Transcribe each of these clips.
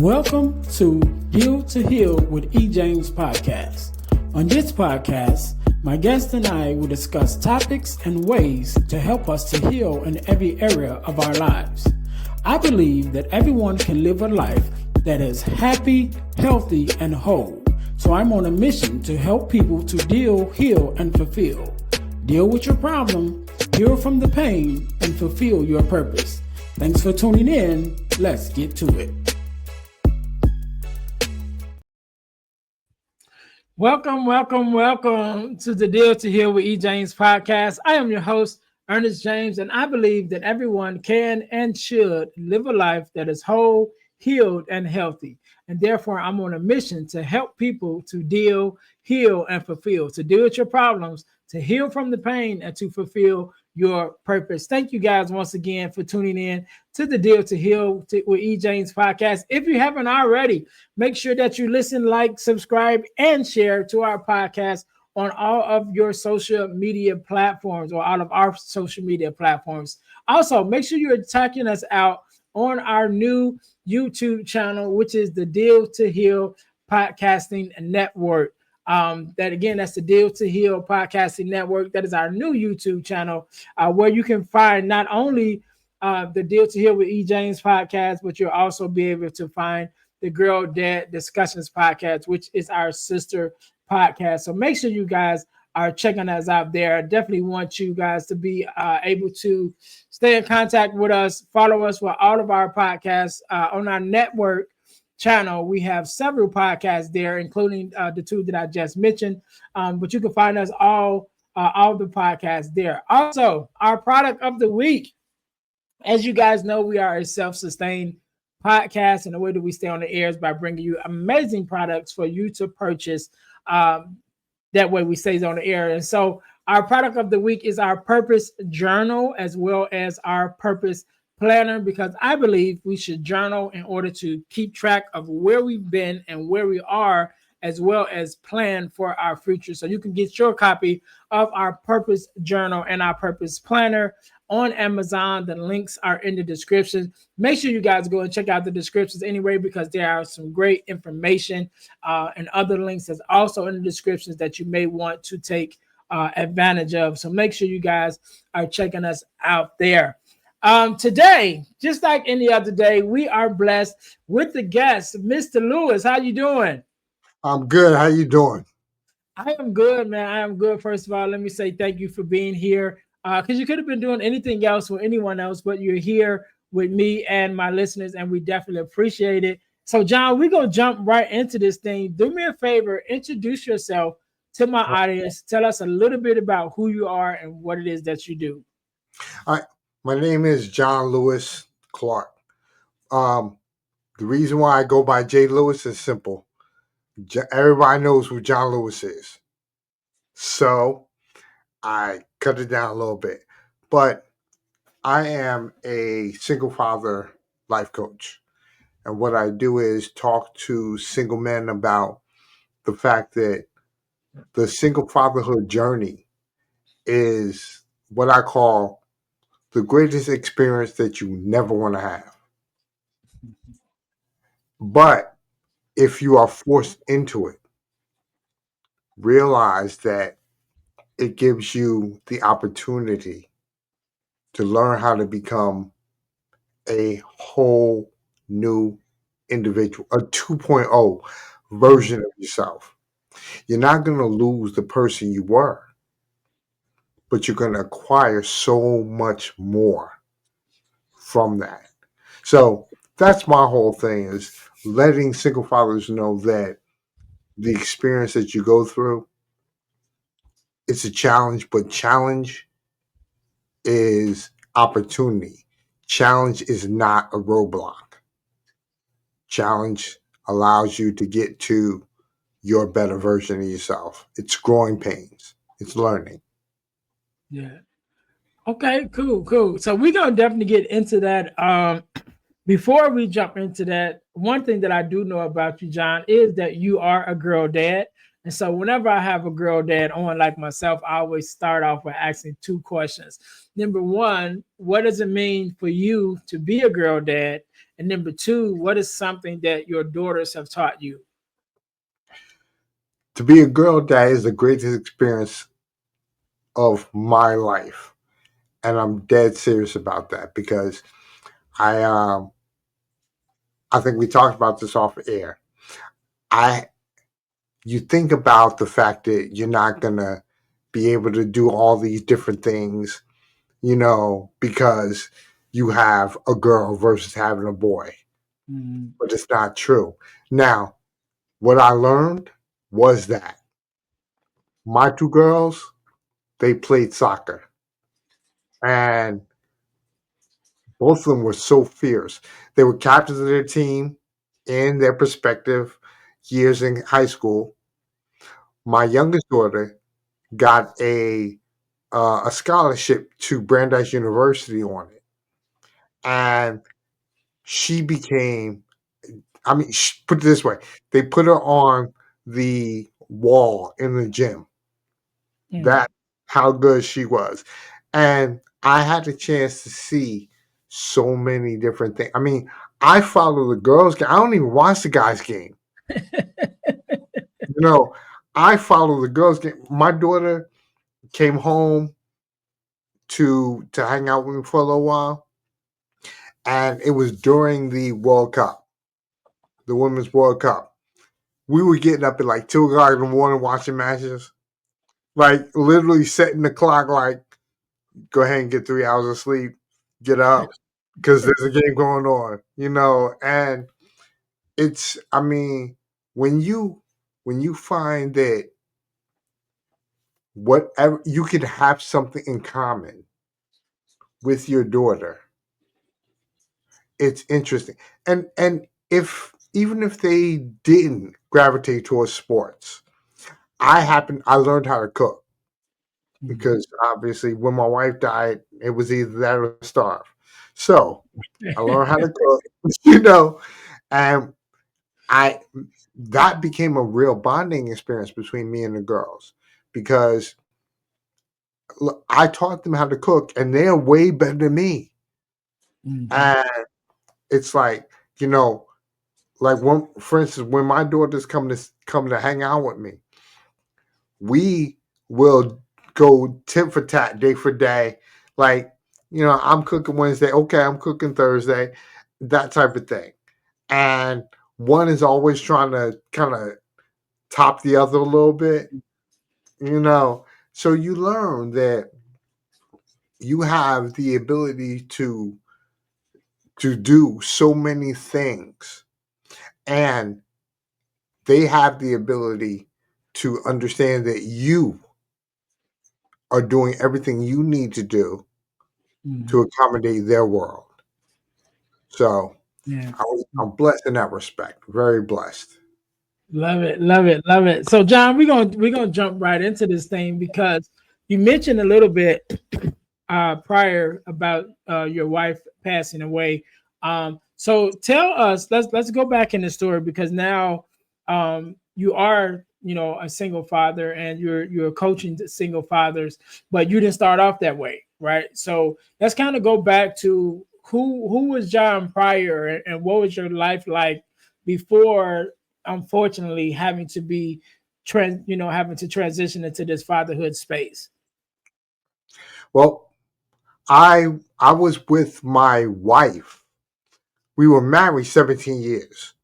Welcome to Heal to Heal with E. James podcast. On this podcast, my guest and I will discuss topics and ways to help us to heal in every area of our lives. I believe that everyone can live a life that is happy, healthy, and whole. So I'm on a mission to help people to deal, heal, and fulfill. Deal with your problem, heal from the pain, and fulfill your purpose. Thanks for tuning in. Let's get to it. Welcome to the Deal to Heal with E. James podcast. I am your host, Ernest James, and I believe that everyone can and should live a life that is whole, healed, and healthy. And therefore, I'm on a mission to help people to deal, heal, and fulfill, to deal with your problems, to heal from the pain, and to fulfill your purpose. Thank you guys once again for tuning in to the Deal to Heal with E. James podcast. If you haven't already, make sure that you listen, like, subscribe, and share to our podcast on all of your social media platforms or all of our social media platforms. Also, make sure you're checking us out on our new YouTube channel, which is the Deal to Heal Podcasting Network. That's the Deal to Heal Podcasting Network. That is our new YouTube channel where you can find not only the Deal to Heal with E. James podcast, but you'll also be able to find the Girl Dad Discussions podcast, which is our sister podcast. So make sure you guys are checking us out there. I definitely want you guys to be able to stay in contact with us, follow us with all of our podcasts on our network channel. We have several podcasts there, including the two that I just mentioned. But you can find us all the podcasts there. Also, our product of the week. As you guys know, we are a self-sustained podcast, and the way that we stay on the air is by bringing you amazing products for you to purchase. That way we stay on the air. And so our product of the week is our purpose journal as well as our purpose planner, because I believe we should journal in order to keep track of where we've been and where we are, as well as plan for our future. So you can get your copy of our purpose journal and our purpose planner on Amazon. The links are in the description. Make sure you guys go and check out the descriptions anyway, because there are some great information and other links that's also in the descriptions that you may want to take advantage of. So make sure you guys are checking us out there. Today, just like any other day, we are blessed with the guest, Mr. Lewis. How you doing? I'm good. How you doing? I am good, man. I am good. First of all, let me say thank you for being here, because you could have been doing anything else with anyone else, but you're here with me and my listeners, and we definitely appreciate it. So, John, we're going to jump right into this thing. Do me a favor, introduce yourself to my audience. Tell us a little bit about who you are and what it is that you do. All right. My name is John Lewis Clark. The reason why I go by J. Lewis is simple. Everybody knows who John Lewis is. So I cut it down a little bit. But I am a single father life coach. And what I do is talk to single men about the fact that the single fatherhood journey is what I call the greatest experience that you never want to have. But if you are forced into it, realize that it gives you the opportunity to learn how to become a whole new individual, a 2.0 version of yourself. You're not going to lose the person you were, but you're going to acquire so much more from that. So that's my whole thing, is letting single fathers know that the experience that you go through, it's a challenge, but challenge is opportunity. Challenge is not a roadblock. Challenge allows you to get to your better version of yourself. It's growing pains. It's learning. Yeah. Okay, cool. So we're going to definitely get into that. Before we jump into that, one thing that I do know about you, John, is that you are a girl dad. And so whenever I have a girl dad on like myself, I always start off with asking two questions. Number one, what does it mean for you to be a girl dad? And number two, what is something that your daughters have taught you? To be a girl dad is the greatest experience of my life, and I'm dead serious about that because I um I think we talked about this off air. I You think about the fact that you're not gonna be able to do all these different things, because you have a girl versus having a boy, Mm, but it's not true. Now, what I learned was that my two girls, they played soccer, and both of them were so fierce. They were captains of their team in their respective years in high school. My youngest daughter got a scholarship to Brandeis University on it, and she became. I mean, put it this way: they put her on the wall in the gym. mm. That how good she was, and I had the chance to see so many different things. I mean, I follow the girls' game. I don't even watch the guys' game. You know, I follow the girls' game. My daughter came home to hang out with me for a little while, and it was during the World Cup, the Women's World Cup. We were getting up at like 2 o'clock in the morning watching matches, like literally setting the clock, like go ahead and get 3 hours of sleep, get up, because there's a game going on, and I mean, when you find that whatever you can have something in common with your daughter, it's interesting. And if even if they didn't gravitate towards sports, I learned how to cook Mm. because obviously when my wife died, it was either that or starve. So I learned how to cook, and I that became a real bonding experience between me and the girls because look, I taught them how to cook, and they're way better than me. Mhm. And it's you know, for instance, when my daughters come to hang out with me, we will go tit for tat, day for day. Like, I'm cooking Wednesday, okay, I'm cooking Thursday, that type of thing. And one is always trying to kind of top the other a little bit, you know. So you learn that you have the ability to do so many things, and they have the ability to understand that you are doing everything you need to do to Mhm. accommodate their world. So Yeah. I'm blessed in that respect. Very blessed. Love it, love it, love it. So, John, we're gonna jump right into this thing because you mentioned a little bit prior about your wife passing away. So tell us, let's go back in the story because now you are, a single father and you're coaching single fathers, but you didn't start off that way, right? So let's kind of go back to who was John prior and what was your life like before, unfortunately, having to be having to transition into this fatherhood space. Well, I was with my wife. We were married 17 years,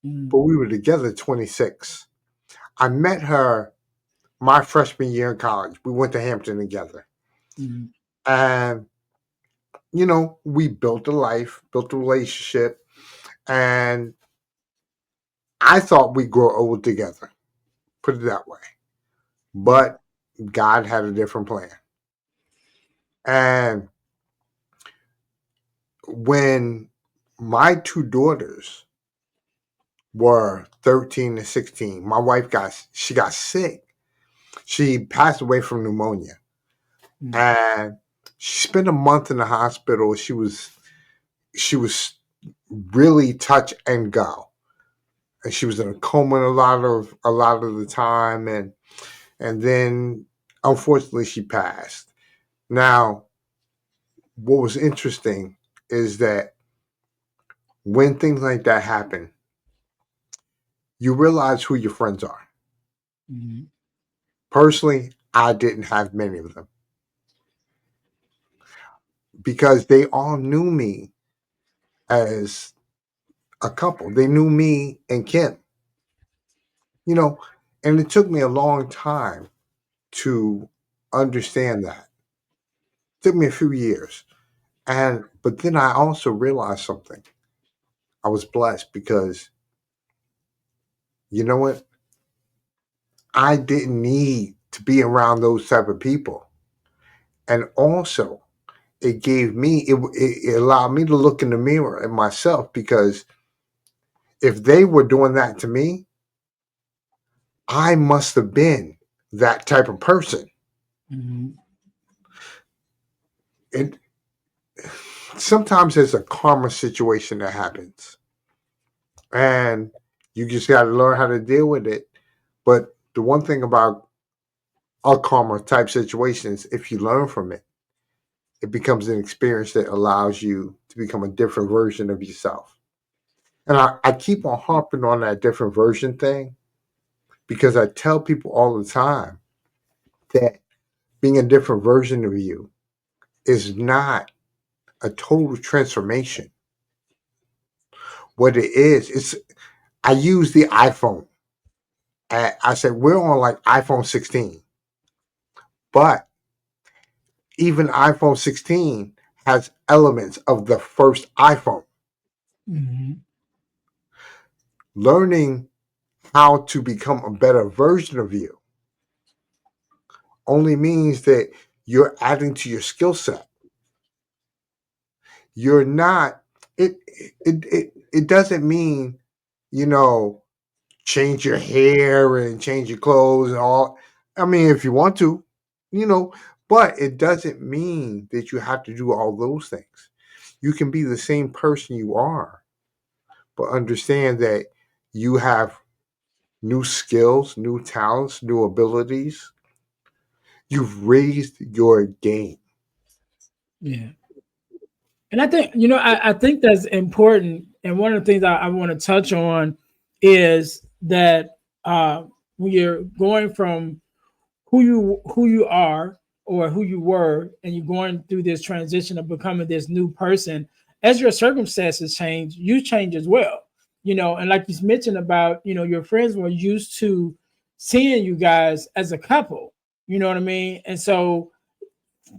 Mm, but we were together 26. I met her my freshman year in college. We went to Hampton together. mm, And, we built a life, built a relationship, and I thought we'd grow old together, put it that way. yeah. But God had a different plan. And when my two daughters were 13 and 16, my wife got sick. She passed away from pneumonia. Mm, And she spent a month in the hospital. She was really touch and go. And she was in a coma a lot of the time, and then unfortunately she passed. Now, what was interesting is that when things like that happen, you realize who your friends are. Mm-hmm. Personally, I didn't have many of them because they all knew me as a couple. They knew me and Kim, you know, and it took me a long time to understand that. It took me a few years. But then I also realized something. I was blessed because you know what? I didn't need to be around those type of people. And also it allowed me to look in the mirror at myself because if they were doing that to me, I must have been that type of person. Mm-hmm. And sometimes there's a karma situation that happens. And you just got to learn how to deal with it. But the one thing about a karma type situations, if you learn from it, it becomes an experience that allows you to become a different version of yourself. And I keep on harping on that different version thing because I tell people all the time that being a different version of you is not a total transformation. What it is I use the iPhone. I said we're on like iPhone 16, but even iPhone 16 has elements of the first iPhone. Mm-hmm. Learning how to become a better version of you only means that you're adding to your skill set. You're not it doesn't mean, you know, change your hair and change your clothes and all. I mean, if you want to, you know, but it doesn't mean that you have to do all those things. You can be the same person you are, but understand that you have new skills, new talents, new abilities. You've raised your game. Yeah. And I think, I think that's important. And one of the things I want to touch on is that when you're going from who you are or who you were, and you're going through this transition of becoming this new person, as your circumstances change, you change as well. And like you mentioned about, your friends were used to seeing you guys as a couple. You know what I mean? And so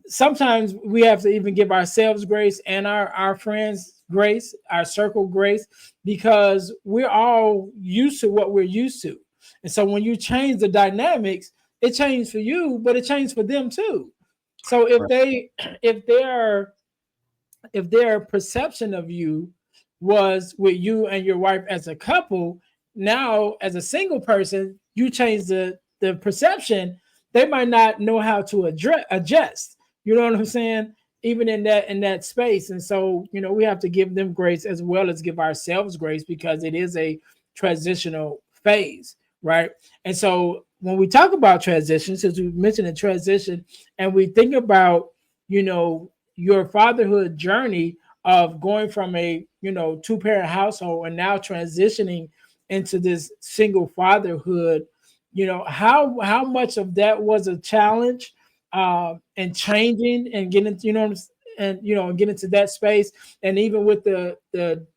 sometimes we have to even give ourselves grace and our friends grace, our circle grace, because we're all used to what we're used to. And so when you change the dynamics, it changed for you, but it changed for them too. So if Right. they if their perception of you was with you and your wife as a couple, now as a single person, you change the perception. They might not know how to adjust. You know what I'm saying? Even in that space. And so, we have to give them grace as well as give ourselves grace, because it is a transitional phase, right? And so when we talk about transition, since we mentioned a transition, and we think about, your fatherhood journey of going from a two-parent household and now transitioning into this single fatherhood, how much of that was a challenge, and changing and getting, and getting to that space, and even with the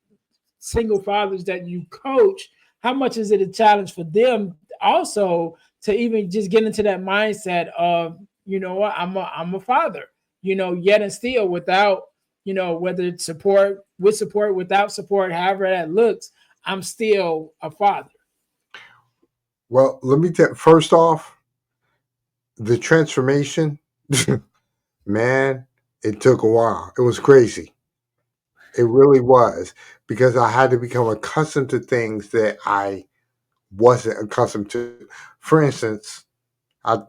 single fathers that you coach, how much is it a challenge for them also to even just get into that mindset of, what, I'm a father, yet and still without, whether it's support, with support, without support, however that looks, I'm still a father. Well, let me tell first off, the transformation, man, it took a while. It was crazy. It really was because I had to become accustomed to things that I wasn't accustomed to. For instance, I,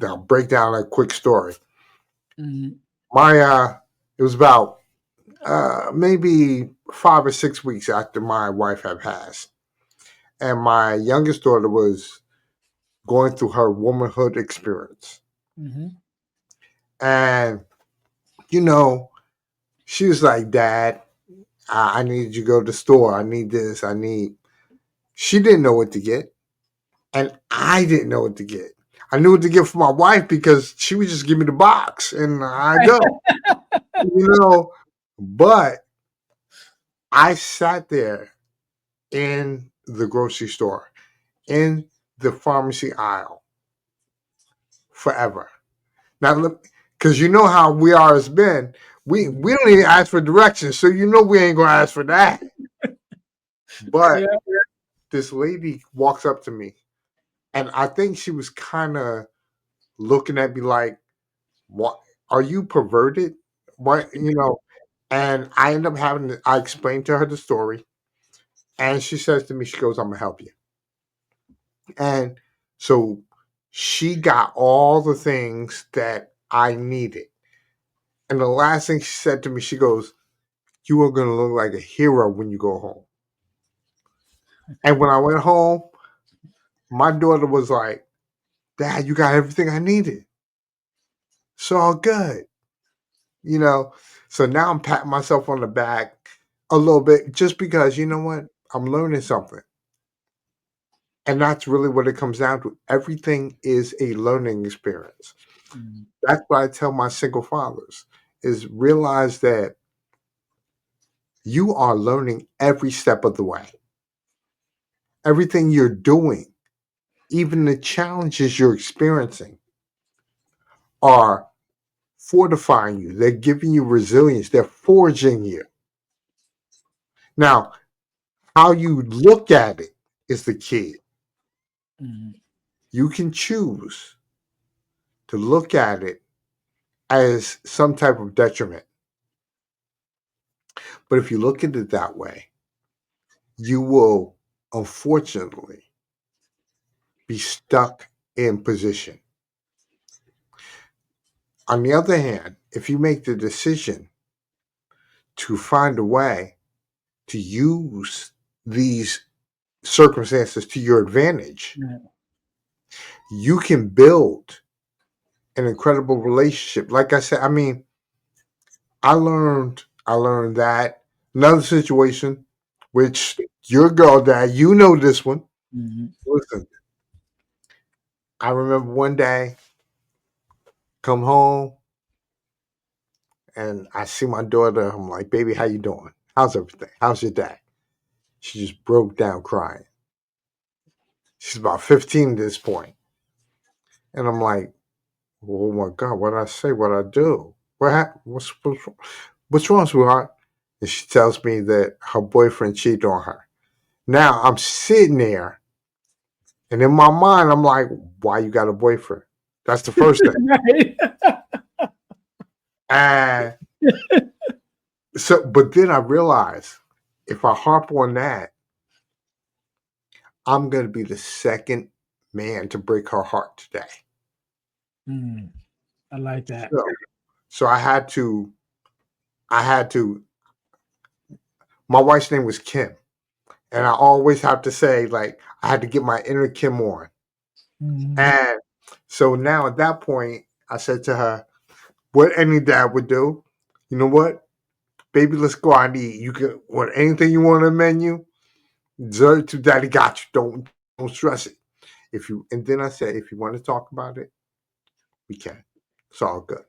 I'll break down a quick story. Mm-hmm. My it was about maybe 5 or 6 weeks after my wife had passed, and my youngest daughter was going through her womanhood experience, Mm-hmm. and you know, she was like, "Dad, I need you to go to the store. I need this. I need. She didn't know what to get, and I didn't know what to get. I knew what to get for my wife because she would just give me the box and I go. You know, but I sat there in the grocery store, in the pharmacy aisle forever. Now, because you know how we are as men, we don't even ask for directions, so you know we ain't gonna ask for that. But Yeah. this lady walks up to me, and I think she was kind of looking at me like, "What? Are you perverted? What? You know?" And I end up having to, I explained to her the story, and she says to me, she goes, "I'm gonna help you." And so she got all the things that I needed. And the last thing she said to me, she goes, "You are going to look like a hero when you go home." And when I went home, my daughter was like, "Dad, you got everything I needed. It's all good." You know? So now I'm patting myself on the back a little bit just because, you know what? I'm learning something. And that's really what it comes down to. Everything is a learning experience. Mm, That's what I tell my single fathers is realize that you are learning every step of the way. Everything you're doing, even the challenges you're experiencing, are fortifying you. They're giving you resilience. They're forging you. Now, how you look at it is the key. mm, You can choose to look at it as some type of detriment. But if you look at it that way, you will unfortunately be stuck in position. On the other hand, if you make the decision to find a way to use these circumstances to your advantage, yeah. you can build an incredible relationship. Like I said, I mean, I learned that another situation, which your girl dad, you know this one. Mhm. Listen, I remember one day come home and I see my daughter. I'm like, "Baby, how you doing? How's everything? How's your dad?" She just broke down crying. She's about 15 at this point. And I'm like, "Oh my God, what did I say? What did I do? What happened? What's wrong, sweetheart?" And she tells me that her boyfriend cheated on her. Now I'm sitting there, and in my mind, I'm like, "Why you got a boyfriend?" That's the first thing. Right. And so, but then I realized if I harp on that, I'm going to be the second man to break her heart today. Mm, I like that. So, so I had to, my wife's name was Kim. And I always have to say, like, I had to get my inner Kim on. Mhm. And so now at that point, I said to her, what any dad would do, you know what? Baby, let's go out and eat. You can want anything you want on the menu, dessert to daddy got you. Don't stress it. If you and then I said, if you want to talk about it, we can. It's all good.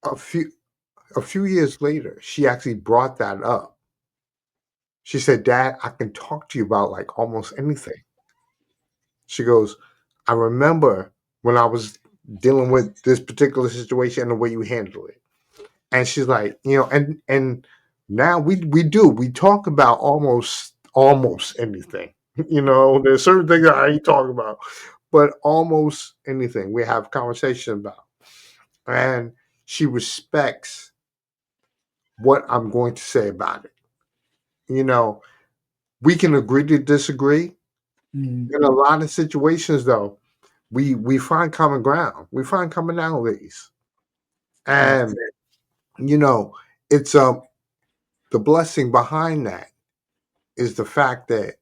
A few years later, she actually brought that up. She said, "Dad, I can talk to you about like almost anything." She goes, "I remember when I was dealing with this particular situation and the way you handle it." And she's like, and now we talk about almost anything. There's certain things that I ain't talking about, but almost anything we have conversation about. And she respects what I'm going to say about it. You know, we can agree to disagree. Mhm. In a lot of situations, though, we find common ground. We find commonalities, Yeah. and you know, it's the blessing behind that is the fact that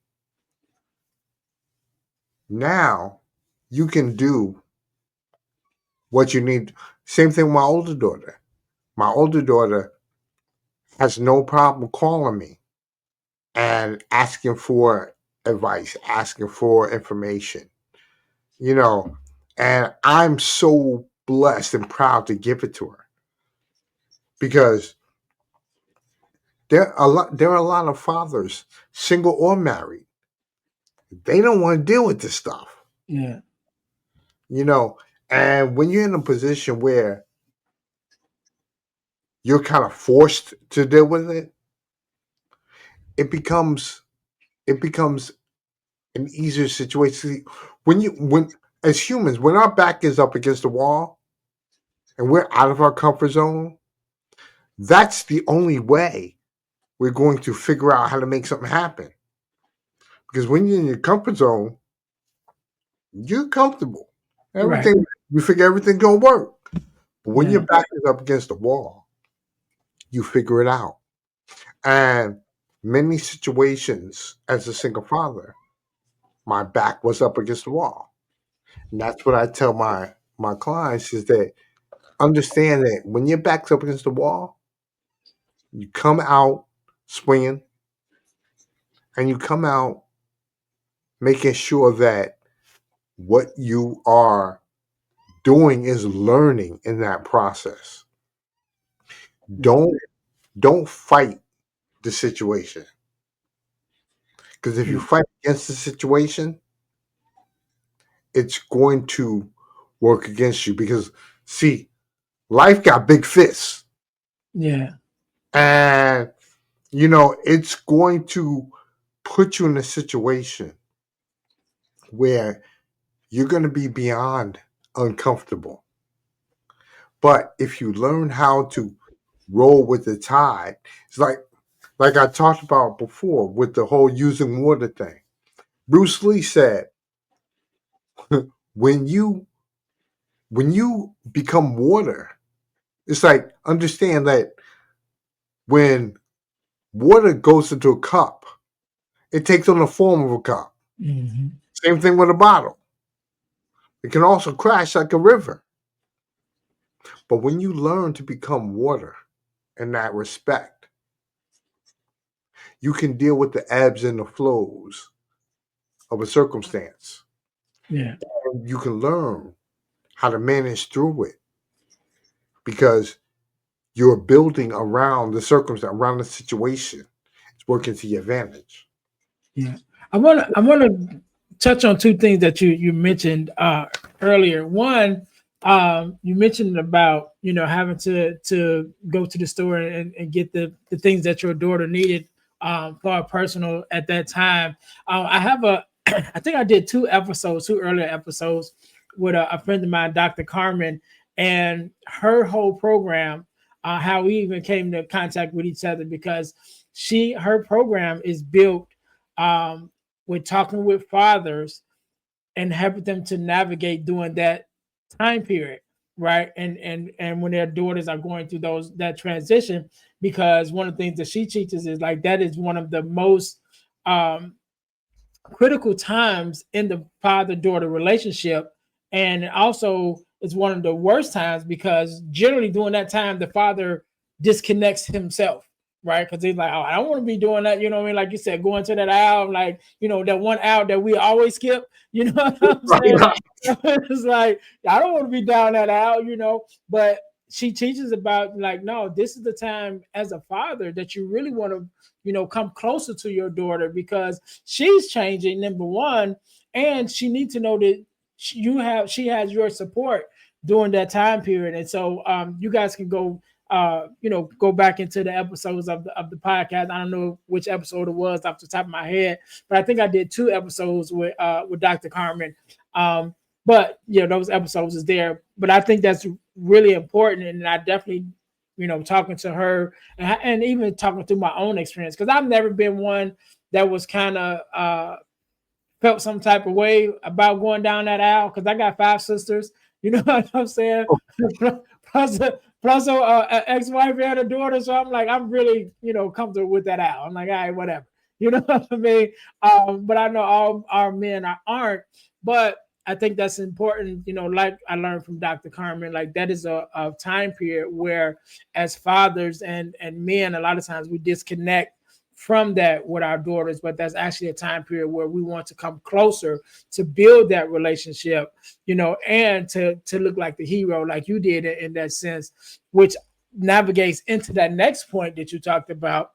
now you can do what you need. Same thing with my older daughter. My older daughter has no problem calling me and asking for advice, asking for information, you know, and I'm so blessed and proud to give it to her because there are a lot of fathers, single or married, they don't want to deal with this stuff, Yeah. you know. And when you're in a position where you're kind of forced to deal with it, it becomes it becomes an easier situation. See, when as humans, when our back is up against the wall and we're out of our comfort zone, that's the only way we're going to figure out how to make something happen. Because when you're in your comfort zone, you're comfortable. Right. Everything you figure everything's gonna work. But when your Yeah. back is up against the wall, you figure it out. And many situations as a single father, my back was up against the wall. And that's what I tell my clients is that understand that when your back's up against the wall, you come out swinging and you come out making sure that what you are doing is learning in that process. Yeah. Don't fight the situation because if you Yeah. fight against the situation, it's going to work against you because see, life got big fists Yeah. and it's going to put you in a situation where you're going to be beyond uncomfortable. But if you learn how to roll with the tide, it's like I talked about before with the whole using water thing. Bruce Lee said, when you become water, it's like understand that when water goes into a cup, it takes on the form of a cup. Hmm. Same thing with a bottle. It can also crash like a river. But when you learn to become water in that respect, you can deal with the ebbs and the flows of a circumstance. Yeah. And you can learn how to manage through it because you're building around the circumstance, around the situation. It's working to your advantage. Yeah. I wanna touch on two things that you mentioned earlier. One, you mentioned about having to go to the store and get the things that your daughter needed for her personal at that time. I have a I think I did two earlier episodes with a friend of mine, Dr. Carmen, and her whole program. How we even came to contact with each other because her program is built um, with talking with fathers and helping them to navigate during that time period, right? And when their daughters are going through that transition, because one of the things that she teaches is like that is one of the most um, critical times in the father daughter relationship. And also, it's one of the worst times because generally during that time, the father disconnects himself, right? Because he's like, oh, I don't want to be doing that. You know what I mean? Like you said, going to that aisle, like, that one aisle that we always skip. You know what I'm saying? Right. It's like, I don't want to be down that aisle. But she teaches about, like, no, this is the time as a father that you really want to come closer to your daughter because she's changing, number one, and she needs to know that she has your support during that time period. And so you guys can go back into the episodes of the podcast. I don't know which episode it was off the top of my head, but I think I did two episodes with Dr. Carmen. But those episodes is there. But I think that's really important, and I definitely talking to her and even talking through my own experience because I've never been one that was kind of felt some type of way about going down that aisle because I got five sisters. You know what I'm saying? plus, plus ex-wife and a daughter, so I'm like, I'm really comfortable with that aisle. I'm like, all right, whatever. You know what I mean? But I know all our men aren't. But I think that's important. Like I learned from Dr. Carmen, like that is a time period where, as fathers and men, a lot of times we disconnect from that with our daughters, but that's actually a time period where we want to come closer to build that relationship, and to look like the hero, like you did in that sense, which navigates into that next point that you talked about,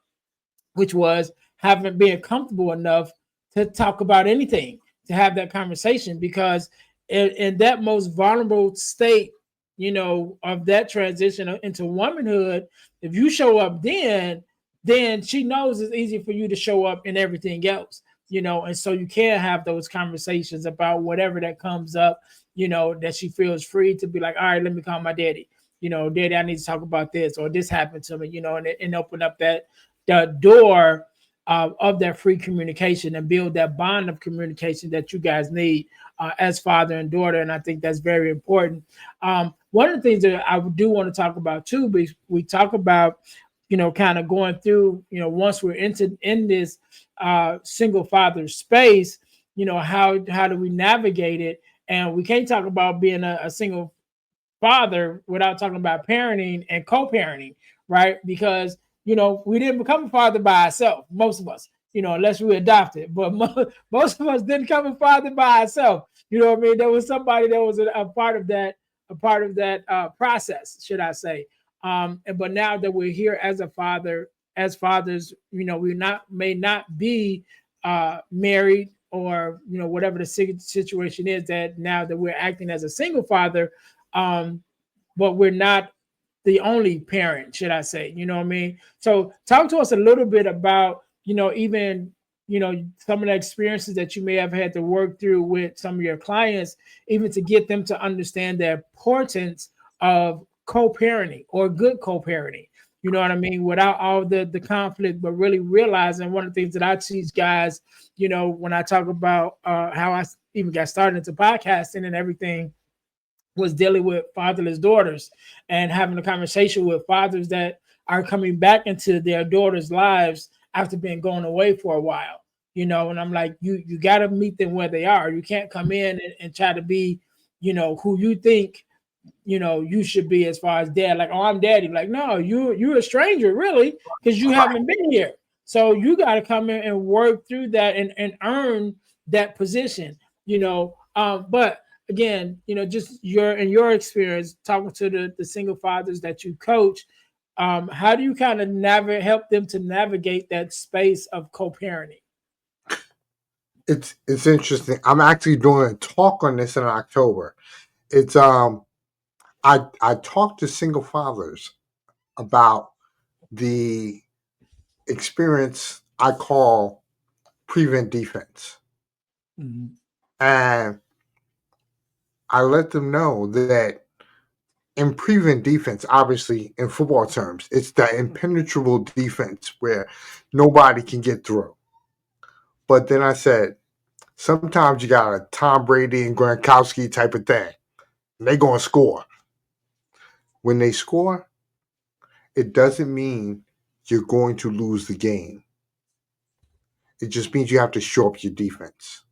which was having being comfortable enough to talk about anything, to have that conversation, because in that most vulnerable state, of that transition into womanhood, if you show up then she knows it's easy for you to show up in everything else, and so you can have those conversations about whatever that comes up, that she feels free to be like, all right, let me call my daddy, daddy, I need to talk about this, or this happened to me, and open up that the door of that free communication and build that bond of communication that you guys need as father and daughter. And I think that's very important. One of the things that I do want to talk about too, we talk about, kind of going through, once we're in this single father space, how do we navigate it? And we can't talk about being a single father without talking about parenting and co-parenting, right? Because we didn't become a father by ourselves, most of us, unless we adopted. But most of us didn't come a father by ourselves. You know what I mean? There was somebody that was a part of that, process, should I say? But now that we're here as a father, as fathers, we not may not be married, or whatever the situation is, that now that we're acting as a single father, um, but we're not the only parent, should I say? You know what I mean? So talk to us a little bit about, even, some of the experiences that you may have had to work through with some of your clients, even to get them to understand the importance of co-parenting or good co-parenting. You know what I mean? Without all the conflict, but really realizing one of the things that I teach guys, when I talk about how I even got started into podcasting and everything, was dealing with fatherless daughters and having a conversation with fathers that are coming back into their daughters' lives after being going away for a while. And I'm like, you got to meet them where they are. You can't come in and try to be, who you think, you should be as far as dad. Like, oh, I'm daddy. Like, no, you're a stranger, really, because you haven't been here. So you got to come in and work through that and earn that position. But again, just your experience talking to the single fathers that you coach, how do you kind of help them to navigate that space of co-parenting? It's interesting. I'm actually doing a talk on this in October. It's I talk to single fathers about the experience I call prevent defense. Mm-hmm. And I let them know that in prevent defense, obviously in football terms, it's that impenetrable defense where nobody can get through. But then I said, sometimes you got a Tom Brady and Gronkowski type of thing. And they gonna score. When they score, it doesn't mean you're going to lose the game. It just means you have to show up your defense.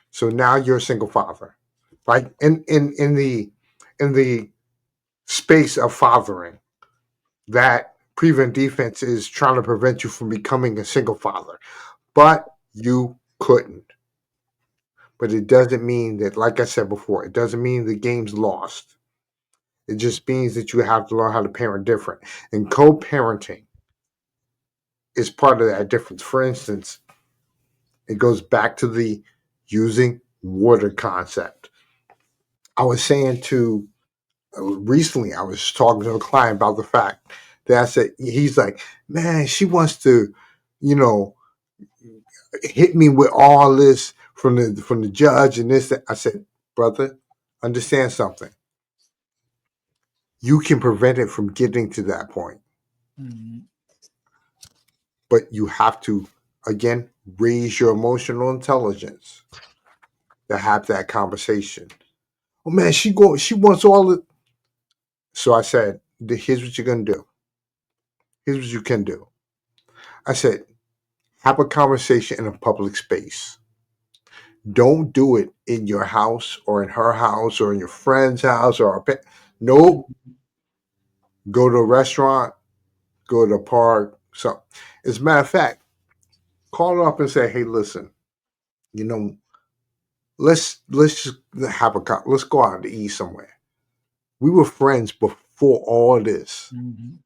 So now you're a single father. Like in the space of fathering, that prevent defense is trying to prevent you from becoming a single father. But you couldn't. But it doesn't mean that, like I said before, it doesn't mean the game's lost. It just means that you have to learn how to parent different. And co-parenting is part of that difference. For instance, it goes back to the using water concept. I was saying to recently, I was talking to a client about the fact that I said, he's like, man, she wants to, you know, hit me with all this from the judge and this. That. I said, brother, understand something. You can prevent it from getting to that point, Mm-hmm. but you have to again raise your emotional intelligence to have that conversation. Oh man, she wants all the. So I said, here's what you're gonna do. Here's what you can do. I said, have a conversation in a public space. Don't do it in your house or in her house or in your friend's house or nope. Go to a restaurant, go to a park. So, as a matter of fact, call her up and say, "Hey, listen, you know, let's just have let's go out to eat somewhere. We were friends before all this. Mhm.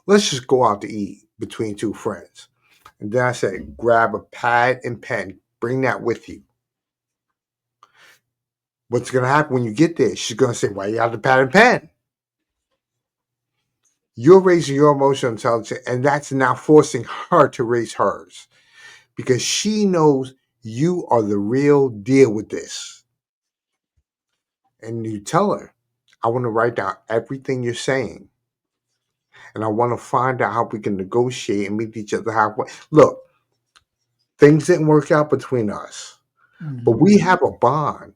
Let's just go out to eat between two friends." And then I said, grab a pad and pen, bring that with you. What's going to happen when you get there? She's going to say, "Why you have the pad and pen?" You're raising your emotional intelligence, and that's now forcing her to raise hers because she knows you are the real deal with this. And you tell her, "I want to write down everything you're saying, and I want to find out how we can negotiate and meet each other halfway. Look, things didn't work out between us, but Mhm. we have a bond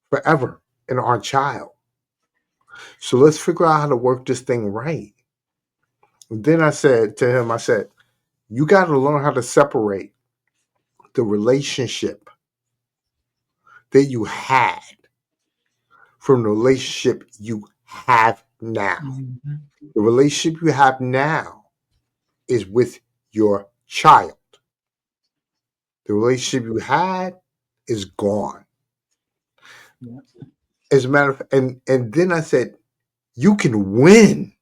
forever in our child. So let's figure out how to work this thing right." And then I said to him, I said, "You got to learn how to separate the relationship that you had from the relationship you have now. Mhm. The relationship you have now is with your child. The relationship you had is gone." Yeah. As a matter of fact, and then I said, "You can win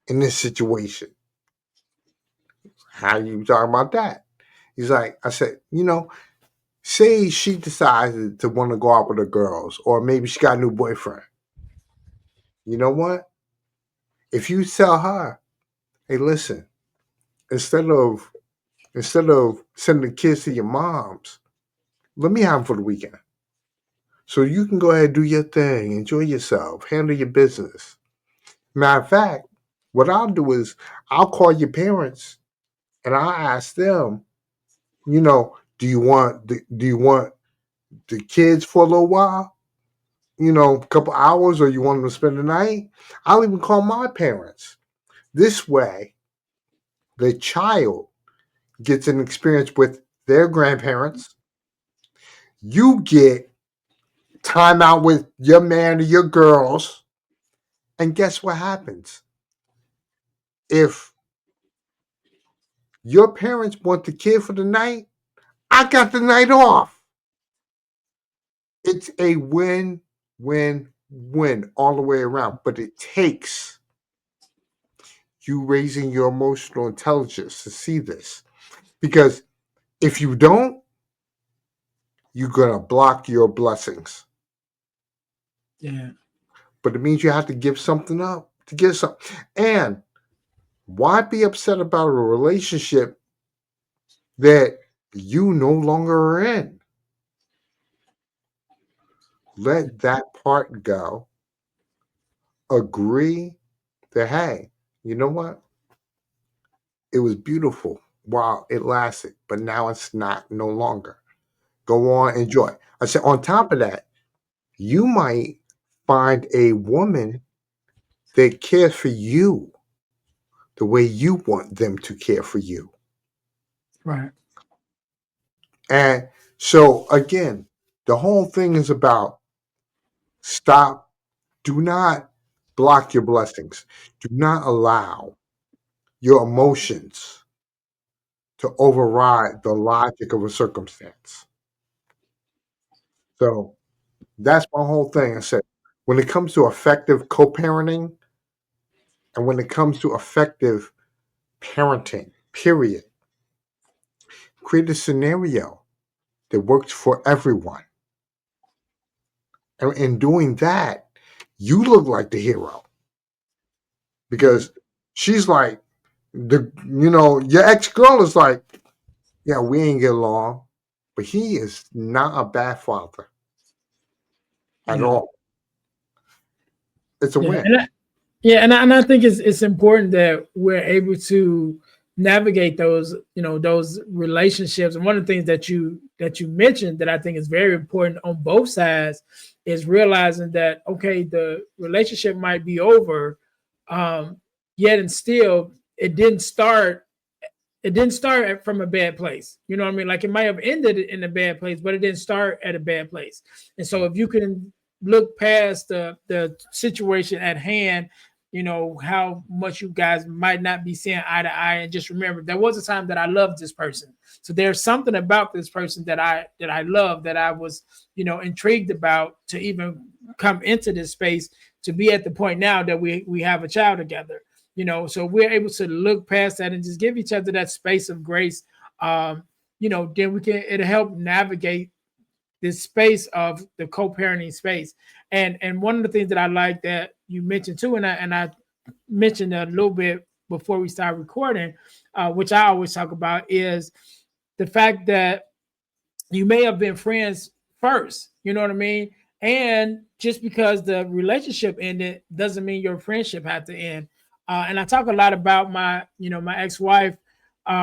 in this situation." "How you talking about that?" He's like, I said, say she decided to want to go out with her girls, or maybe she got a new boyfriend. You know what? If you tell her, "Hey, listen, instead of sending the kids to your mom's, let me have them for the weekend. So you can go ahead and do your thing, enjoy yourself, handle your business." Matter of fact, what I'll do is I'll call your parents and I'll ask them, do you want the kids for a little while? A couple hours, or you want them to spend the night? I'll even call my parents. This way, the child gets an experience with their grandparents. You get time out with your man or your girls. And guess what happens? If your parents want the kid for the night, I got the night off. It's a win, win, win all the way around. But it takes you raising your emotional intelligence to see this. Because if you don't, you're going to block your blessings. Yeah. But it means you have to give something up to get something. And why be upset about a relationship that you no longer are in? Let that part go. Agree that, hey, you know what? It was beautiful while it lasted, but now it's not no longer. Go on, enjoy. I said, on top of that, you might find a woman that cares for you the way you want them to care for you. Right. And so, again, the whole thing is about stop, do not block your blessings, do not allow your emotions to override the logic of a circumstance. So, that's my whole thing. I said, when it comes to effective co parenting and when it comes to effective parenting, period, create a scenario that works for everyone. And in doing that, you look like the hero Mhm. because she's like, your ex girl is like, "Yeah, we ain't get along, but he is not a bad father at Yeah. all." It's a Yeah. win. Yeah, and I think it's important that we're able to navigate those relationships. And one of the things that you mentioned that I think is very important on both sides is realizing that okay, the relationship might be over, yet and still it didn't start it didn't start from a bad place. You know what I mean? Like it might have ended in a bad place, but it didn't start at a bad place. And so if you can look past the situation at hand, you know, how much you guys might not be seeing eye to eye, and just remember there was a time that I loved this person. So there's something about this person that I love, that I was, you know, intrigued about to even come into this space, to be at the point now that we have a child together. You know, so we're able to look past that and just give each other that space of grace. um you know, then we can, it'll help navigate this space of the co-parenting space. And one of the things that I like that you mentioned too, and I mentioned a little bit before we start recording, which I always talk about, is the fact that you may have been friends first. You know what I mean? And just because the relationship ended doesn't mean your friendship had to end. And I talk a lot about my, you know, my ex-wife,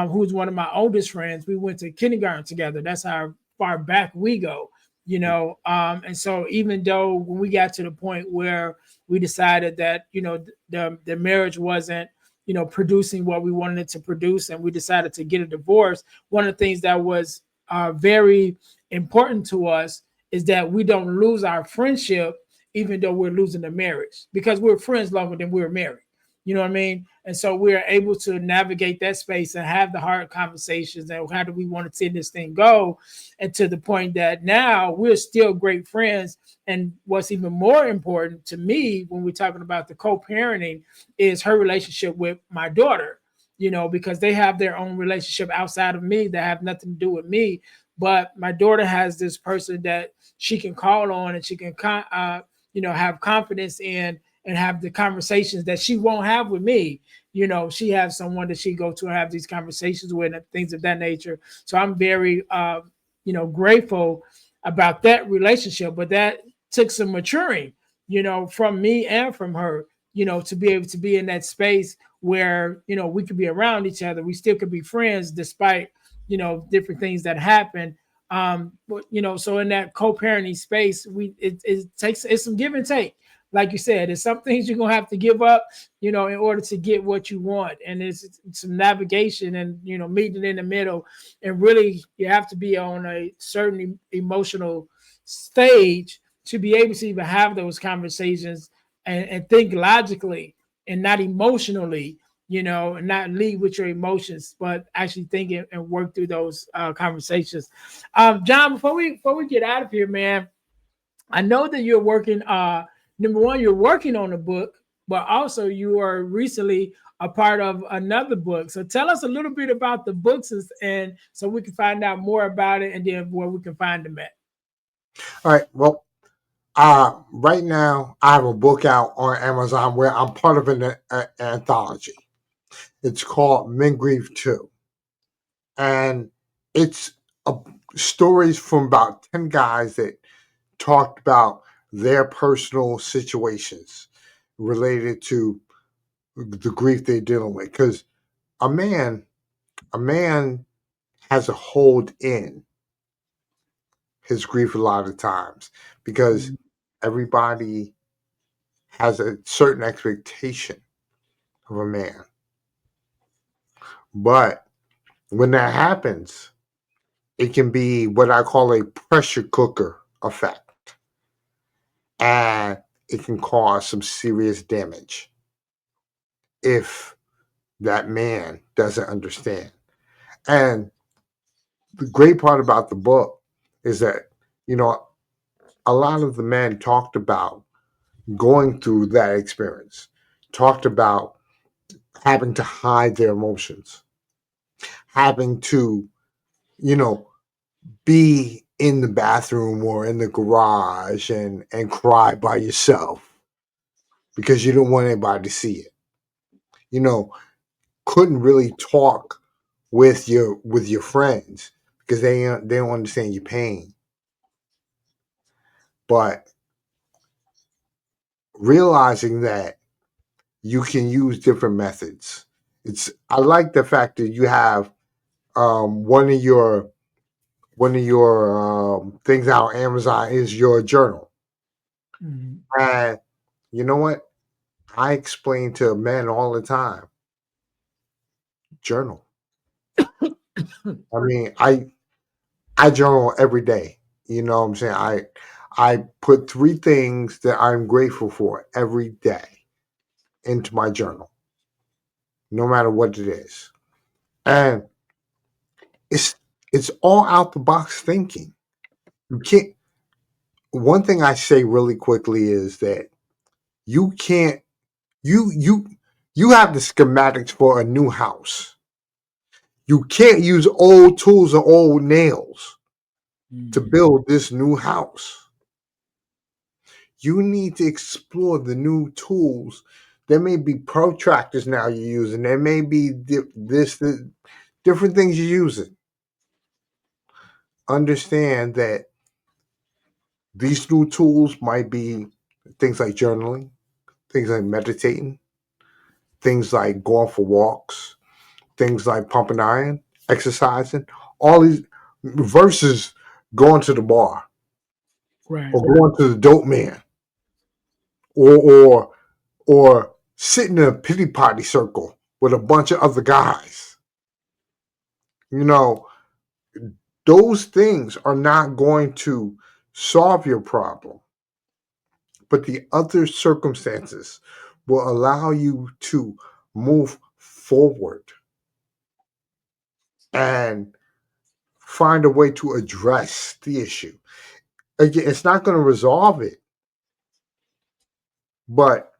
who's one of my oldest friends. We went to kindergarten together. That's how far back we go. You know, and so even though when we got to the point where we decided that, you know, the marriage wasn't, you know, producing what we wanted it to produce, and we decided to get a divorce, one of the things that was very important to us is that we don't lose our friendship, even though we're losing the marriage, because we're friends longer than we're married. You know what I mean? And so we're able to navigate that space and have the hard conversations and how do we want to see this thing go, and to the point that now we're still great friends. And what's even more important to me when we're talking about the co-parenting is her relationship with my daughter, you know, because they have their own relationship outside of me that have nothing to do with me. But my daughter has this person that she can call on, and she can, you know, have confidence in, and have the conversations that she won't have with me. You know, she has someone that she go to and have these conversations with, and things of that nature. So I'm very, you know, grateful about that relationship. But that took some maturing, you know, from me and from her, you know, to be able to be in that space where, you know, we could be around each other. We still could be friends despite, you know, different things that happen. But you know, so in that co-parenting space, it takes, it's some give and take. Like you said, there's some things you're gonna have to give up, you know, in order to get what you want. And it's some navigation and, you know, meeting in the middle. And really you have to be on a certain emotional stage to be able to even have those conversations, and think logically and not emotionally, you know, and not lead with your emotions, but actually think and work through those conversations. John, before we get out of here, man, I know that you're working. Number one, you're working on a book, but also you are recently a part of another book. So tell us a little bit about the books, and so we can find out more about it, and then where we can find them at. All right. Well, right now I have a book out on Amazon where I'm part of an anthology. It's called Men Grieve Too, and it's a, stories from about 10 guys that talked about their personal situations related to the grief they're dealing with. Because a man, a man has to hold in his grief a lot of times because Mhm. everybody has a certain expectation of a man. But when that happens, it can be what I call a pressure cooker effect. And it can cause some serious damage if that man doesn't understand. And the great part about the book is that, you know, a lot of the men talked about going through that experience, talked about having to hide their emotions, having to, you know, be in the bathroom or in the garage and cry by yourself because you don't want anybody to see it. You know, couldn't really talk with your friends because they don't understand your pain. But realizing that you can use different methods. It's I like the fact that you have one of your things out on Amazon is your journal. Mhm. And you know what? I explain to men all the time, journal. I mean, I journal every day. You know what I'm saying? I put three things that I'm grateful for every day into my journal, no matter what it is. And it's it's all out the box thinking. You can't one thing I say really quickly is that you can't you you you have the schematics for a new house. You can't use old tools or old nails to Mm. build this new house. You need to explore the new tools. There may be protractors now you're using. There may be different things you're using. Understand that these new tools might be things like journaling, things like meditating, things like going for walks, things like pumping iron, exercising, all these versus going to the bar Right. or going to the dope man or or or sitting in a pity party circle with a bunch of other guys. You know, those things are not going to solve your problem, but the other circumstances will allow you to move forward and find a way to address the issue. Again, it's not going to resolve it, but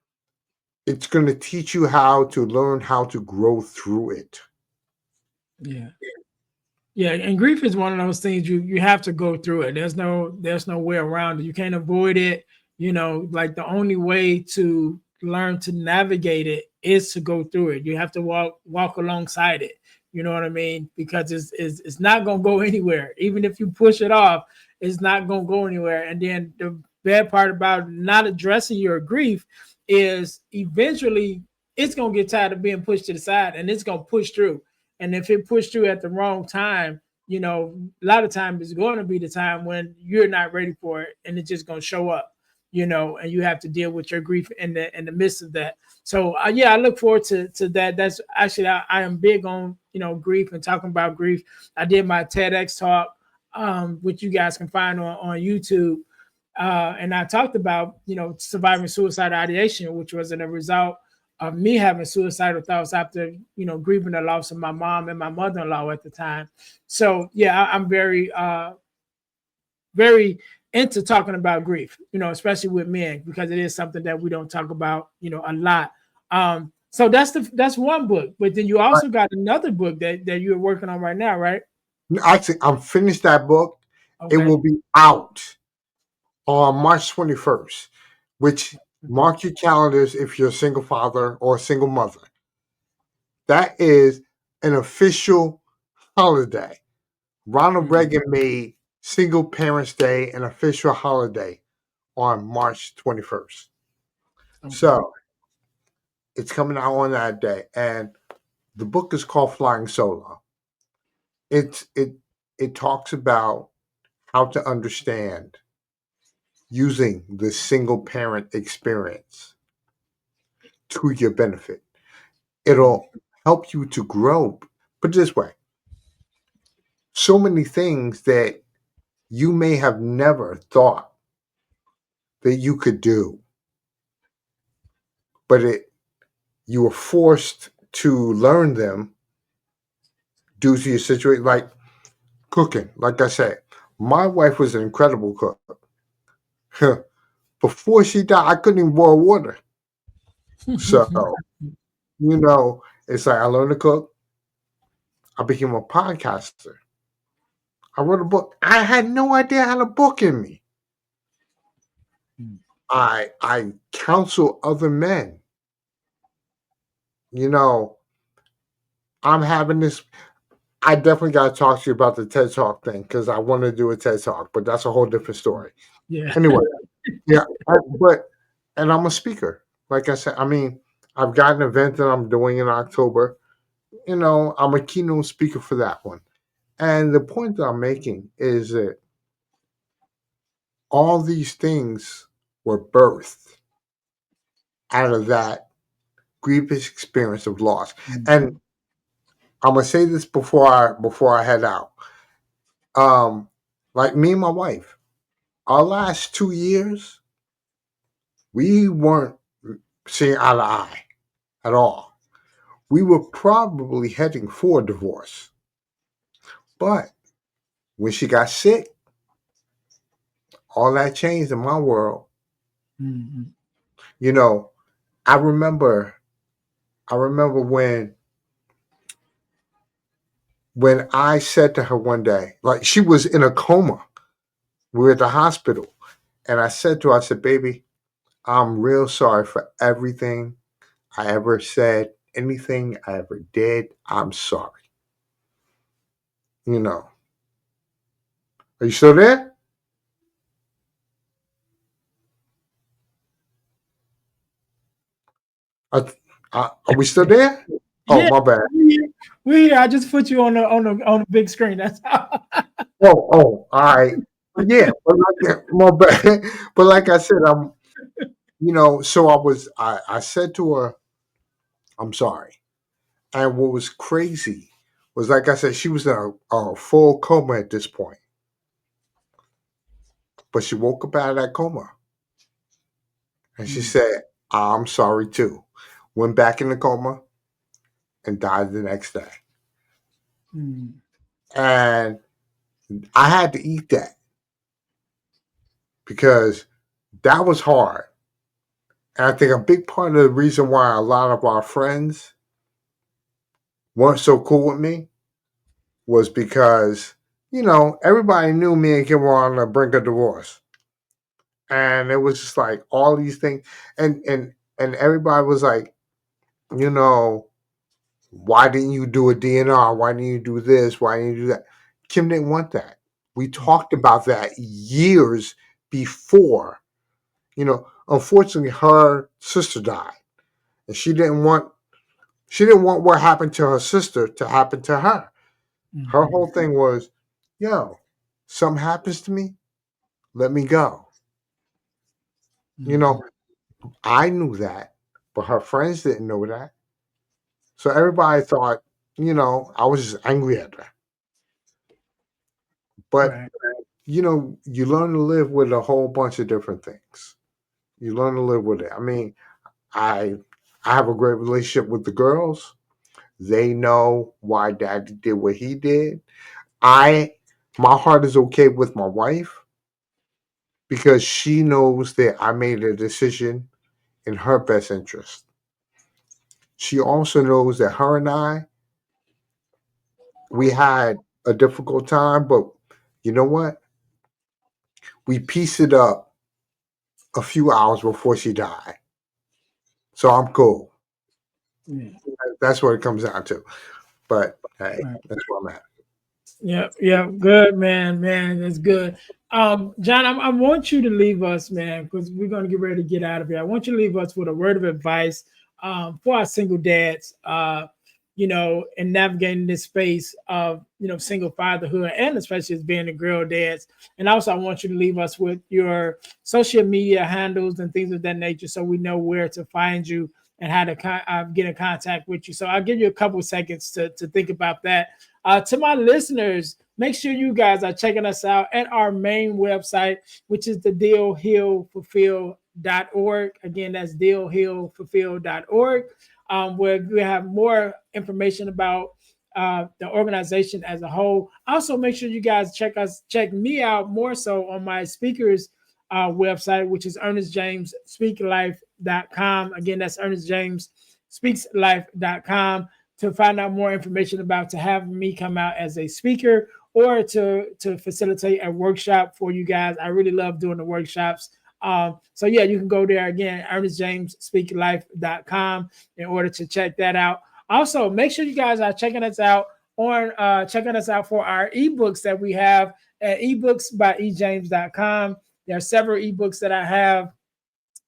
it's going to teach you how to learn how to grow through it. Yeah. Yeah, and grief is one of those things you have to go through it. There's no way around it. You can't avoid it. Like the only way to learn to navigate it is to go through it. You have to walk alongside it. You know what I mean? Because it's not gonna go anywhere. Even if you push it off, it's not gonna go anywhere. And then the bad part about not addressing your grief is eventually it's gonna get tired of being pushed to the side and it's gonna push through, and if it pushed you at the wrong time, a lot of times it's going to be the time when you're not ready for it, and it's just going to show up, and you have to deal with your grief in the midst of that. So yeah, I look forward to that. That's actually I am big on grief and talking about grief. I did my TEDx talk, which you guys can find on YouTube. And I talked about surviving suicide ideation, which was a result of me having suicidal thoughts after grieving the loss of my mom and my mother-in-law at the time. So yeah, I'm very into talking about grief, especially with men, because it is something that we don't talk about a lot. So that's one book, but then you Right. also got another book that you're working on right now, right? Actually, I'm finished that book. It Okay. will be out on March 21st, which Okay. mark your calendars if you're a single father or a single mother. That is an official holiday. Ronald Mm, Reagan made Single Parents Day an official holiday on March 21st. okay. So it's coming out on that day. And the book is called Flying Solo. It talks about how to understand using the single parent experience to your benefit. Mm, It'll help you to grow. Put it this way, so many things that you may have never thought that you could do, but you were forced to learn them due to your situation, like cooking. Like I said, my wife was an incredible cook. Before she died, I couldn't even boil water. So, it's like I learned to cook. I became a podcaster. I wrote a book. I had no idea I had a book in me. mm, I counsel other men. You know, I'm having this. I definitely got to talk to you about the TED Talk thing because I want to do a TED Talk, but that's a whole different story. yeah. Anyway, yeah, and I'm a speaker. Like I said, I mean, I've got an event that I'm doing in October. I'm a keynote speaker for that one. And the point that I'm making is that all these things were birthed out of that grievous experience of loss. Mm, And I'm gonna say this before I head out. Um, like me and my wife, our last 2 years, we weren't seeing eye to eye at all. We were probably heading for divorce. But when she got sick, all that changed in my world. Mm-hmm. You know, I remember I remember when I said to her one day, like she was in a coma. We were at the hospital. And I said to her, I said, baby, I'm real sorry for everything I ever said, anything I ever did. I'm sorry. You know. Are you still there? Are, are we still there? Oh, Yeah, my bad. I just put you on the big screen. That's all. Oh, all right. Yeah, but like, my bad. But like I said, so I said to her, I'm sorry. And what was crazy was, like I said, she was in a full coma at this point, but she woke up out of that coma and she said, I'm sorry too. Went back in the coma and died the next day. Mm. And I had to eat that because that was hard. And I think a big part of the reason why a lot of our friends weren't so cool with me was because, everybody knew me and Kim were on the brink of divorce. And it was just like all these things. And everybody was like, you know, why didn't you do a DNR? Why didn't you do this? Why didn't you do that? Kim didn't want that. We talked about that years before. Unfortunately, her sister died, and she didn't want what happened to her sister to happen to her. Her Mm-hmm. whole thing was, yo, something happens to me, let me go. You Mm-hmm. know, I knew that, but her friends didn't know that. So everybody thought, I was just angry at her. But, Right. you learn to live with a whole bunch of different things. You learn to live with it. I mean, I I have a great relationship with the girls. They know why daddy did what he did. I my heart is okay with my wife because she knows that I made a decision in her best interest. She also knows that her and I, we had a difficult time, but you know what? We pieced it up a few hours before she died. So I'm cool. Yeah. That's what it comes down to. But hey, Right. that's where I'm at. Yeah, yeah, good man, that's good. John, I want you to leave us, man, because we're gonna get ready to get out of here. I want you to leave us with a word of advice for our single dads, in navigating this space of single fatherhood, and especially as being the girl dads. And also, I want you to leave us with your social media handles and things of that nature, so we know where to find you and how to get in contact with you. So I'll give you a couple of seconds to think about that. To my listeners, make sure you guys are checking us out at our main website, which is the dealhealfulfill.org. Again, that's dealhealfulfill.org, where we have more information about the organization as a whole. Also, make sure you guys check me out more so on my speakers website, which is ernestjamesspeaklife.com. Again, that's ernestjamesspeakslife.com to find out more information about to have me come out as a speaker or to facilitate a workshop for you guys. I really love doing the workshops. So yeah, you can go there again, ernestjamesspeaklife.com in order to check that out. Also, make sure you guys are checking us out for our ebooks that we have at ebooksbyejames.com. There are several ebooks that I have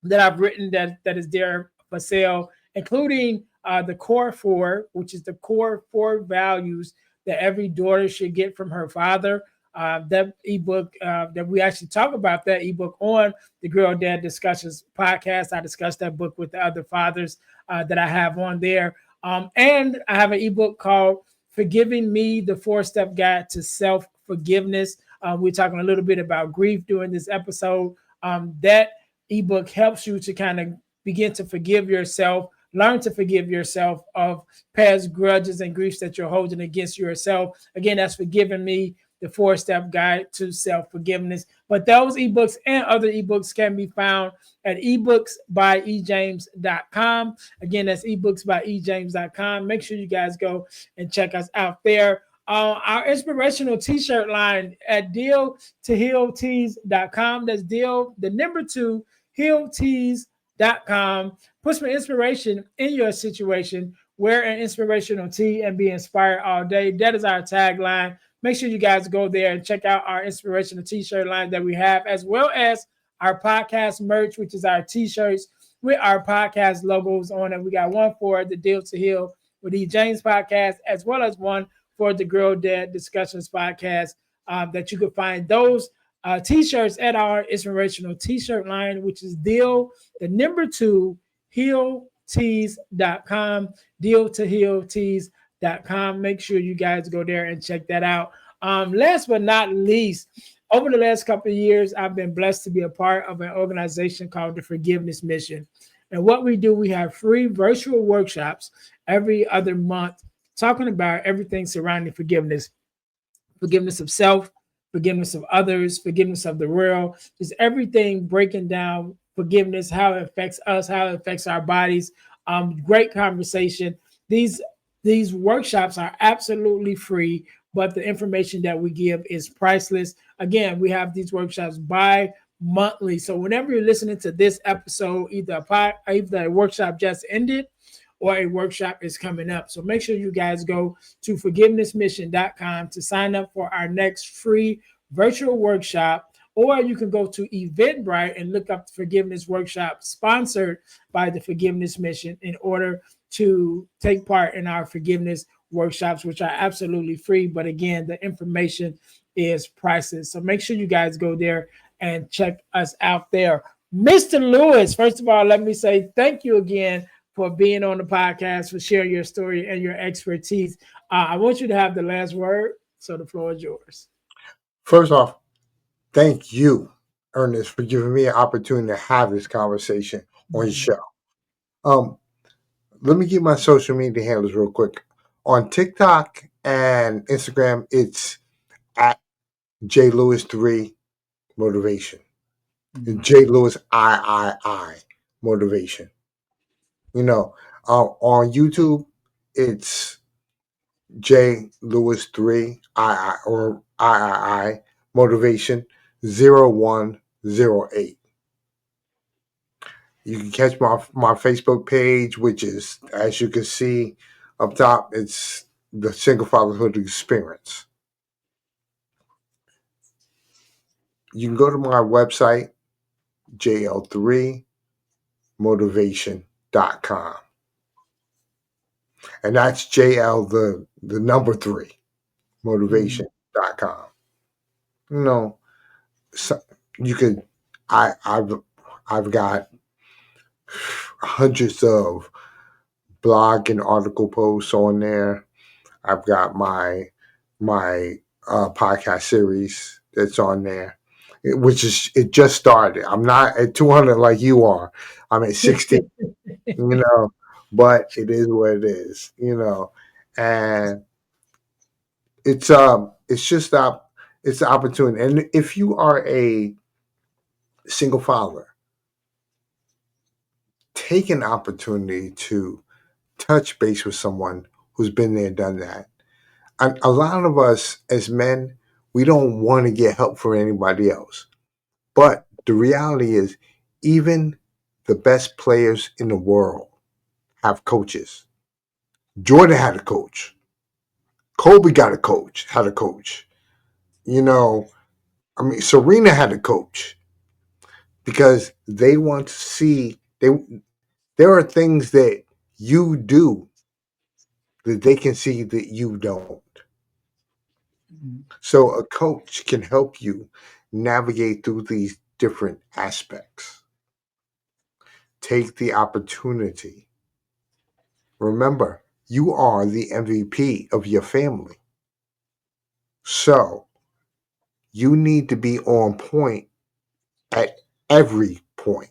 that I've written that is there for sale, including the core four, which is the core four values that every daughter should get from her father. That ebook that we actually talk about that ebook on the Girl Dad Discussions podcast. I discussed that book with the other fathers that I have on there. And I have an ebook called Forgiving Me, the 4-Step Guide to Self Forgiveness. We're talking a little bit about grief during this episode. That ebook helps you to kind of begin to forgive yourself, learn to forgive yourself of past grudges and griefs that you're holding against yourself. Again, that's Forgiving Me, the 4-Step Guide to Self Forgiveness. But those ebooks and other ebooks can be found at ebooksbyejames.com. Again, that's ebooksbyejames.com. Make sure you guys go and check us out there. Our inspirational t-shirt line at deal2healtees.com. That's deal, the number 2, healtees.com. Put some inspiration in your situation. Wear an inspirational tee and be inspired all day. That is our tagline. Make sure you guys go there and check out our inspirational t-shirt line that we have, as well as our podcast merch, which is our t-shirts with our podcast logos on it. We got one for the Deal to Heal with E. James podcast, as well as one for the Girl Dad Discussions podcast, that you can find those t-shirts at our inspirational t-shirt line, which is deal, the number 2, healtees.com, deal2healtees.com. Make sure you guys go there and check that out. Last but not least, over the last couple of years, I've been blessed to be a part of an organization called the Forgiveness Mission. And what we do, we have free virtual workshops every other month talking about everything surrounding forgiveness. Forgiveness of self, forgiveness of others, forgiveness of the world, just everything breaking down forgiveness, how it affects us, how it affects our bodies. Great conversation. These workshops are absolutely free, but the information that we give is priceless. Again, we have these workshops bi-monthly. So whenever you're listening to this episode, either a workshop just ended or a workshop is coming up. So make sure you guys go to forgivenessmission.com to sign up for our next free virtual workshop, or you can go to Eventbrite and look up the Forgiveness Workshop sponsored by the Forgiveness Mission in order to take part in our forgiveness workshops, which are absolutely free. But again, the information is priceless. So make sure you guys go there and check us out there. Mr. Lewis, first of all, let me say thank you again for being on the podcast, for sharing your story and your expertise. I want you to have the last word, so the floor is yours. First off, thank you, Ernest, for giving me an opportunity to have this conversation on your show. Let me give my social media handles real quick. On TikTok and Instagram, it's at JLewis3 Motivation. J Lewis III Motivation. On YouTube, it's J Lewis 3 II or III Motivation 0108. You can catch my Facebook page, which is, as you can see up top, it's the Single Fatherhood Experience. You can go to my website, jl3motivation.com. And that's JL the number 3 motivation.com. So you could I've got hundreds of blog and article posts on there. I've got my podcast series that's on there, it just started. I'm not at 200 like you are. I'm at 60. But it is what it is, and it's just it's the opportunity. And if you are a single father, take an opportunity to touch base with someone who's been there, done that. And a lot of us as men, we don't want to get help from anybody else. But the reality is, even the best players in the world have coaches. Jordan had a coach. Kobe had a coach. Serena had a coach because they want to see there are things that you do that they can see that you don't. So a coach can help you navigate through these different aspects. Take the opportunity. Remember, You are the MVP of your family. So you need to be on point at every point.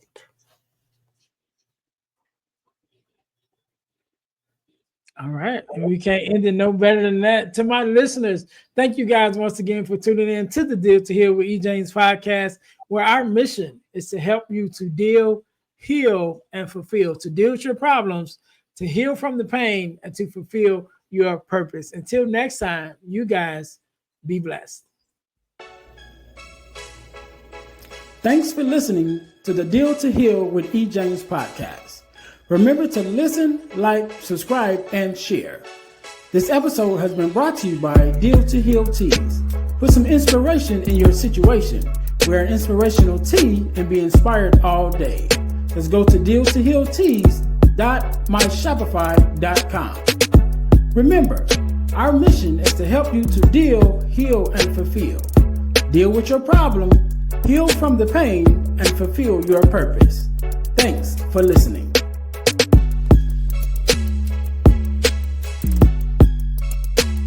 All right. And we can't end it no better than that. To my listeners, thank you guys once again for tuning in to the Deal to Heal with E. James podcast, where our mission is to help you to deal, heal, and fulfill, to deal with your problems, to heal from the pain, and to fulfill your purpose. Until next time, you guys be blessed. Thanks for listening to the Deal to Heal with E. James podcast. Remember to listen, like, subscribe, and share. This episode has been brought to you by Deal to Heal Teas. Put some inspiration in your situation. Wear an inspirational tea and be inspired all day. Let's go to dealtohealteas.myshopify.com. Remember, our mission is to help you to deal, heal, and fulfill. Deal with your problem, heal from the pain, and fulfill your purpose. Thanks for listening.